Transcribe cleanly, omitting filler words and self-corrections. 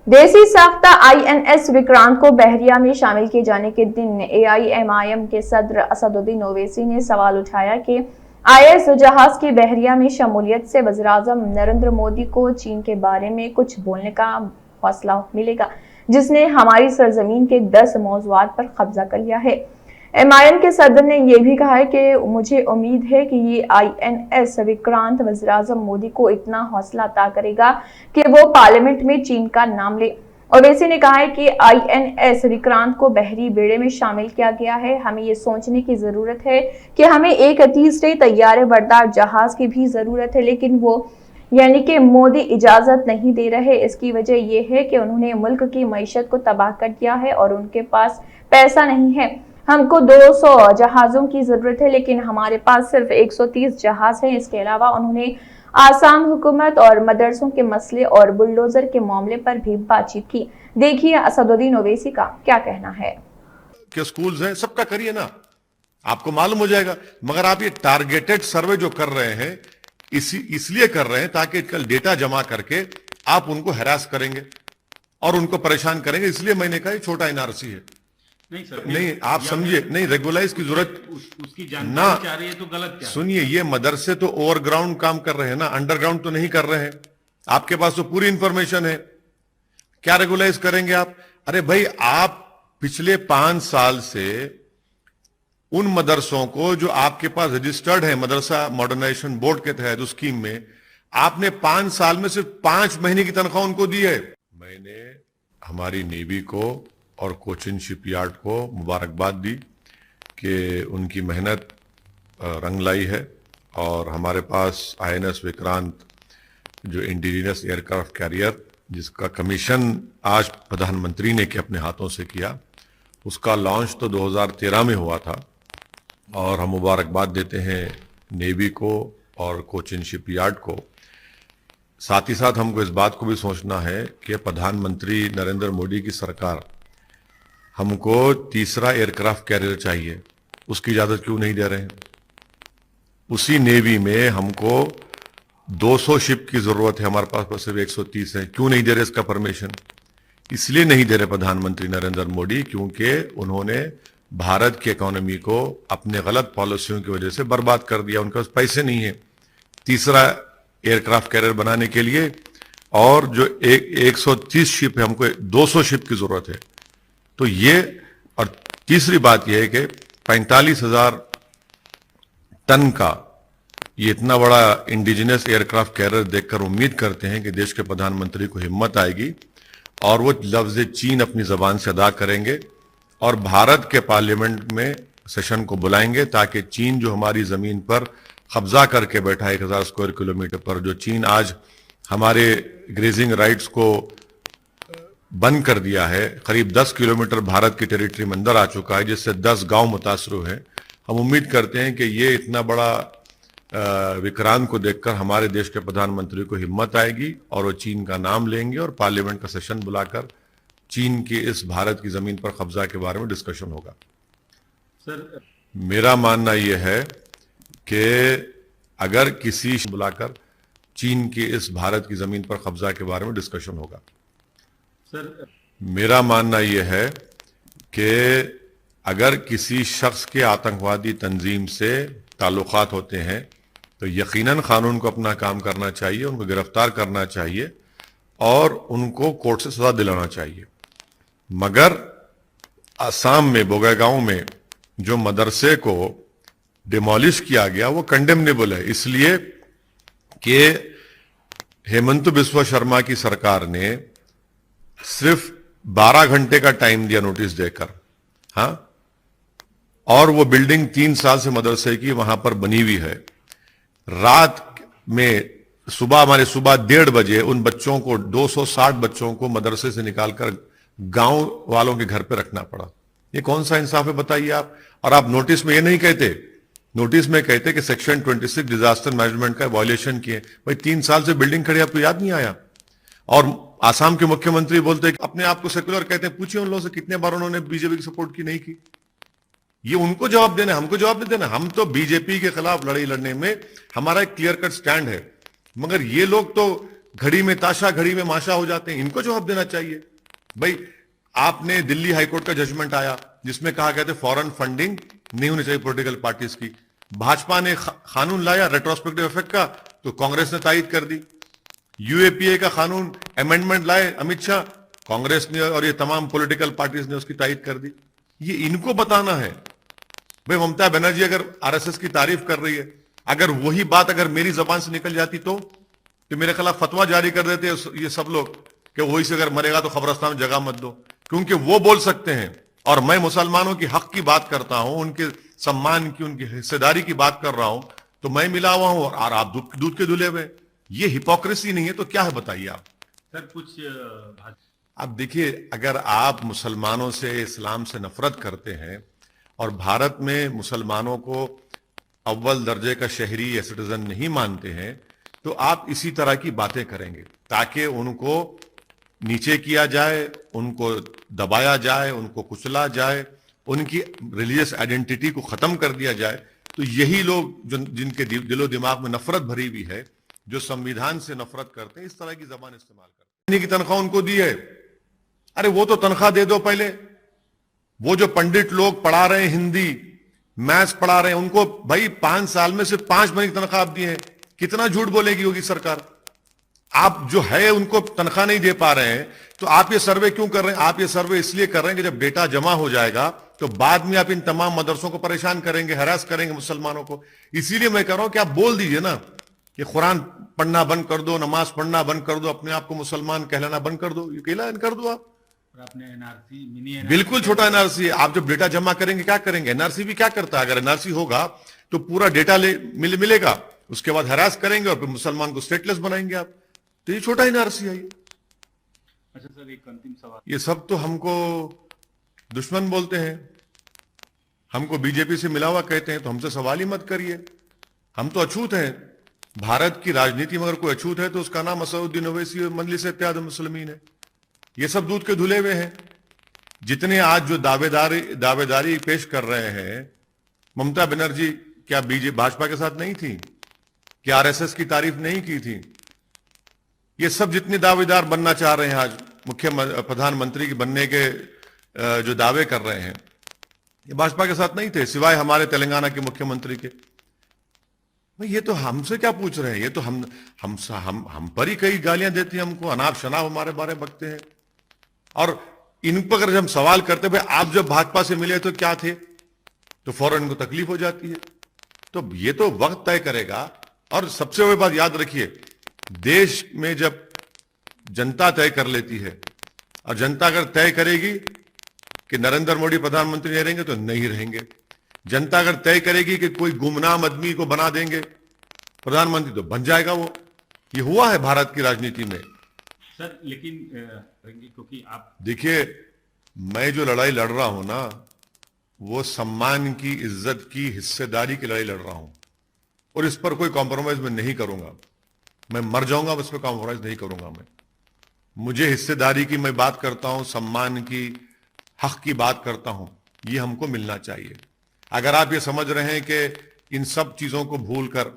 देसी साख्ता आईएनएस विक्रांत को बहरिया में शामिल किए जाने के दिन एआईएमआईएम के सदर असदुद्दीन ओवैसी ने सवाल उठाया कि आईएनएस जहाज की बहरिया में शमूलियत से वज़ीर-ए-आज़म नरेंद्र मोदी को चीन के बारे में कुछ बोलने का हौसला मिलेगा, जिसने हमारी सरजमीन के 10 मौज़ूआत पर कब्जा कर लिया है। एमआईएम के सदर ने यह भी कहा है कि मुझे उम्मीद है कि ये आईएनएस विक्रांत वज़ीर-ए-आज़म मोदी को इतना हौसला अता करेगा कि वो पार्लियामेंट में चीन का नाम ले। ओवैसी ने कहा है कि आईएनएस विक्रांत को बहरी बेड़े में शामिल किया गया है। हमें ये सोचने की जरूरत है कि हमें एक तीसरे तैयारे बरदार जहाज की भी जरूरत है, लेकिन वो यानी कि मोदी इजाजत नहीं दे रहे। इसकी वजह यह है कि उन्होंने मुल्क की मईशत को तबाह कर दिया है और उनके पास पैसा नहीं है। हमको 200 जहाजों की जरूरत है, लेकिन हमारे पास सिर्फ 130 जहाज हैं। इसके अलावा उन्होंने आसाम हुकूमत और मदरसों के मसले और बुलडोजर के मामले पर भी बातचीत की। देखिए असदुद्दीन ओवैसी का क्या कहना है। क्या स्कूल्स हैं, सबका करिए ना, आपको मालूम हो जाएगा। मगर आप ये टारगेटेड सर्वे जो कर रहे हैं इसलिए कर रहे हैं ताकि कल डेटा जमा करके आप उनको हैरास करेंगे और उनको परेशान करेंगे। इसलिए मैंने कहा छोटा एनआरसी है। नहीं सर, नहीं आप समझिए, नहीं रेगुलाइज की जरूरत उसकी जानकारी चाह रही है तो गलत क्या? सुनिए, ये मदरसे तो ओवरग्राउंड काम कर रहे हैं ना, अंडरग्राउंड तो नहीं कर रहे हैं। आपके पास तो पूरी इंफॉर्मेशन है, क्या रेगुलाइज करेंगे आप? अरे भाई, आप पिछले 5 साल से उन मदरसों को जो आपके पास रजिस्टर्ड है मदरसा मॉडर्नाइजेशन बोर्ड के तहत उस स्कीम में, आपने 5 साल में सिर्फ 5 महीने की तनख्वाह उनको दी है। मैंने हमारी नेवी को और कोचिन शिपयार्ड को मुबारकबाद दी कि उनकी मेहनत रंग लाई है और हमारे पास आईएनएस विक्रांत जो इंडिजिनस एयरक्राफ्ट कैरियर जिसका कमीशन आज प्रधानमंत्री ने के अपने हाथों से किया, उसका लॉन्च तो 2013 में हुआ था। और हम मुबारकबाद देते हैं नेवी को और कोचिन शिपयार्ड को। साथ ही साथ हमको इस बात को भी सोचना है कि प्रधानमंत्री नरेंद्र मोदी की सरकार हमको तीसरा एयरक्राफ्ट कैरियर चाहिए, उसकी इजाजत क्यों नहीं दे रहे हैं? उसी नेवी में हमको 200 शिप की जरूरत है, हमारे पास सिर्फ 130 है, क्यों नहीं दे रहे इसका परमिशन? इसलिए नहीं दे रहे प्रधानमंत्री नरेंद्र मोदी क्योंकि उन्होंने भारत की इकोनॉमी को अपने गलत पॉलिसियों की वजह से बर्बाद कर दिया। उनके पास पैसे नहीं है तीसरा एयरक्राफ्ट कैरियर बनाने के लिए, और जो 130 शिप है, हमको 200 शिप की जरूरत है। तो ये, और तीसरी बात यह है कि 45,000 टन का ये इतना बड़ा इंडिजिनस एयरक्राफ्ट कैरियर देखकर उम्मीद करते हैं कि देश के प्रधानमंत्री को हिम्मत आएगी और वो लफ्ज चीन अपनी जबान से अदा करेंगे और भारत के पार्लियामेंट में सेशन को बुलाएंगे ताकि चीन जो हमारी जमीन पर कब्जा करके बैठा है 1000 स्क्वायर किलोमीटर पर, जो चीन आज हमारे ग्रेजिंग राइट्स को बंद कर दिया है, करीब 10 किलोमीटर भारत की टेरिटरी में अंदर आ चुका है, जिससे 10 गांव मुतासर हुए हैं। हम उम्मीद करते हैं कि ये इतना बड़ा विक्रांत को देखकर हमारे देश के प्रधानमंत्री को हिम्मत आएगी और वो चीन का नाम लेंगे और पार्लियामेंट का सेशन बुलाकर चीन की इस भारत की जमीन पर कब्जा के बारे में डिस्कशन होगा। सर, मेरा मानना यह है कि अगर किसी बुलाकर चीन की इस भारत की जमीन पर कब्जा के बारे में डिस्कशन होगा। सर, मेरा मानना यह है कि अगर किसी शख्स के आतंकवादी तंजीम से ताल्लुकात होते हैं तो यकीनन कानून को अपना काम करना चाहिए, उनको गिरफ्तार करना चाहिए और उनको कोर्ट से सजा दिलाना चाहिए। मगर असम में बोगैगांव में जो मदरसे को डिमोलिश किया गया वो कंडेमनेबल है, इसलिए कि हेमंत बिस्वा शर्मा की सरकार ने सिर्फ 12 घंटे का टाइम दिया नोटिस देकर, हाँ, और वो बिल्डिंग 3 साल से मदरसे की वहां पर बनी हुई है। रात में सुबह 1:30 बजे उन बच्चों को 260 बच्चों को मदरसे से निकालकर गांव वालों के घर पे रखना पड़ा। ये कौन सा इंसाफ है बताइए आप? और आप नोटिस में ये नहीं कहते, नोटिस में कहते कि सेक्शन 26 डिजास्टर मैनेजमेंट का वायलेशन किए। भाई 3 साल से बिल्डिंग खड़ी, आपको याद नहीं आया? और आसाम के मुख्यमंत्री बोलते हैं अपने आप को सेक्युलर कहते हैं। पूछिए उन लोगों से कितने बार उन्होंने बीजेपी की सपोर्ट की, नहीं की। ये उनको जवाब देना, हमको जवाब नहीं देना। हम तो बीजेपी के खिलाफ लड़ाई लड़ने में हमारा एक क्लियर कट स्टैंड है, मगर ये लोग तो घड़ी में ताशा घड़ी में माशा हो जाते हैं, इनको जवाब देना चाहिए। भाई आपने दिल्ली हाईकोर्ट का जजमेंट आया जिसमें कहा गया था फॉरेन फंडिंग नहीं होनी चाहिए पॉलिटिकल पार्टीज की। भाजपा ने कानून लाया रेट्रोस्पेक्टिव इफेक्ट का, तो कांग्रेस ने तायद कर दी। यूएपीए का कानून अमेंडमेंट लाए अमित शाह, कांग्रेस ने और ये तमाम पॉलिटिकल पार्टीज ने उसकी तायद कर दी। ये इनको बताना है। भाई ममता बनर्जी अगर आरएसएस की तारीफ कर रही है, अगर वही बात अगर मेरी जबान से निकल जाती तो मेरे खिलाफ फतवा जारी कर देते ये सब लोग कि वही से अगर मरेगा तो कब्रिस्तान में जगह मत दो, क्योंकि वो बोल सकते हैं और मैं मुसलमानों की हक की बात करता हूं, उनके सम्मान की, उनकी हिस्सेदारी की बात कर रहा हूं, तो मैं मिला हुआ हूं और आप दूध के धुले हुए। ये हिपोक्रेसी नहीं है तो क्या है बताइए आप। सर कुछ अब देखिए, अगर आप मुसलमानों से, इस्लाम से नफरत करते हैं और भारत में मुसलमानों को अव्वल दर्जे का शहरी या सिटीजन नहीं मानते हैं, तो आप इसी तरह की बातें करेंगे ताकि उनको नीचे किया जाए, उनको दबाया जाए, उनको कुचला जाए, उनकी रिलीजियस आइडेंटिटी को खत्म कर दिया जाए। तो यही लोग जिनके दिलो दिमाग में नफरत भरी हुई है, जो संविधान से नफरत करते हैं, इस तरह की जबान इस्तेमाल करते हैं। की तनख्वाह उनको दी है, अरे वो तो तनख्वाह दे दो पहले। वो जो पंडित लोग पढ़ा रहे हैं, हिंदी मैथ्स पढ़ा रहे हैं, उनको भाई 5 साल में सिर्फ 5 महीने की तनख्वाह दी है। कितना झूठ बोलेगी होगी सरकार। आप जो है उनको तनख्वाह नहीं दे पा रहे हैं, तो आप ये सर्वे क्यों कर रहे हैं? आप ये सर्वे इसलिए कर रहे हैं कि जब डेटा जमा हो जाएगा तो बाद में आप इन तमाम मदरसों को परेशान करेंगे, हरास करेंगे मुसलमानों को। इसीलिए मैं कह रहा हूं कि आप बोल दीजिए ना कि कुरान पढ़ना बंद कर दो, नमाज पढ़ना बंद कर दो, अपने आप को मुसलमान कहलाना बंद कर दो, ये ऐलान कर दो आप। आपने एनआरसी मिनी बिल्कुल छोटा एनआरसी। आप जब डेटा जमा करेंगे क्या करेंगे? एनआरसी भी क्या करता है? अगर एनआरसी होगा तो पूरा डेटा मिलेगा, उसके बाद हरास करेंगे और फिर मुसलमान को स्टेटलेस बनाएंगे आप। तो ये छोटा एनआरसी है ये। अच्छा सर, एक अंतिम सवाल। ये सब तो हमको दुश्मन बोलते हैं, हमको बीजेपी से मिला हुआ कहते हैं, तो हमसे सवाल ही मत करिए। हम तो अछूत हैं। भारत की राजनीति में अगर कोई अछूत है तो उसका नाम असदुद्दीन ओवैसी और मजलिस इत्तेहाद मुस्लिमीन है। ये सब दूध के धुले हुए हैं। जितने आज जो दावेदारी पेश कर रहे हैं, ममता बनर्जी क्या भाजपा के साथ नहीं थी? क्या आरएसएस की तारीफ नहीं की थी? ये सब जितने दावेदार बनना चाह रहे हैं आज प्रधानमंत्री के बनने के जो दावे कर रहे हैं, ये भाजपा के साथ नहीं थे, सिवाय हमारे तेलंगाना के मुख्यमंत्री के। भाई ये तो हमसे क्या पूछ रहे हैं? ये तो हम पर ही कई गालियां देती हैं हमको, अनाप शनाप हमारे बारे में बकते हैं। और इन पर अगर हम सवाल करते भाई आप जब भाजपा से मिले तो क्या थे, तो फौरन इनको तकलीफ हो जाती है। तो ये तो वक्त तय करेगा। और सबसे बड़ी बात याद रखिए, देश में जब जनता तय कर लेती है, और जनता अगर तय करेगी कि नरेंद्र मोदी प्रधानमंत्री नहीं रहेंगे तो नहीं रहेंगे। जनता अगर तय करेगी कि कोई गुमनाम आदमी को बना देंगे प्रधानमंत्री तो बन जाएगा वो। ये हुआ है भारत की राजनीति में। सर लेकिन क्योंकि आप देखिए, मैं जो लड़ाई लड़ रहा हूं ना, वो सम्मान की, इज्जत की, हिस्सेदारी की लड़ाई लड़ रहा हूं, और इस पर कोई कॉम्प्रोमाइज मैं नहीं करूंगा। मैं मर जाऊंगा, इस पर कॉम्प्रोमाइज नहीं करूंगा मैं। मुझे हिस्सेदारी की मैं बात करता हूं, सम्मान की, हक की बात करता हूं, ये हमको मिलना चाहिए। अगर आप ये समझ रहे हैं कि इन सब चीजों को भूलकर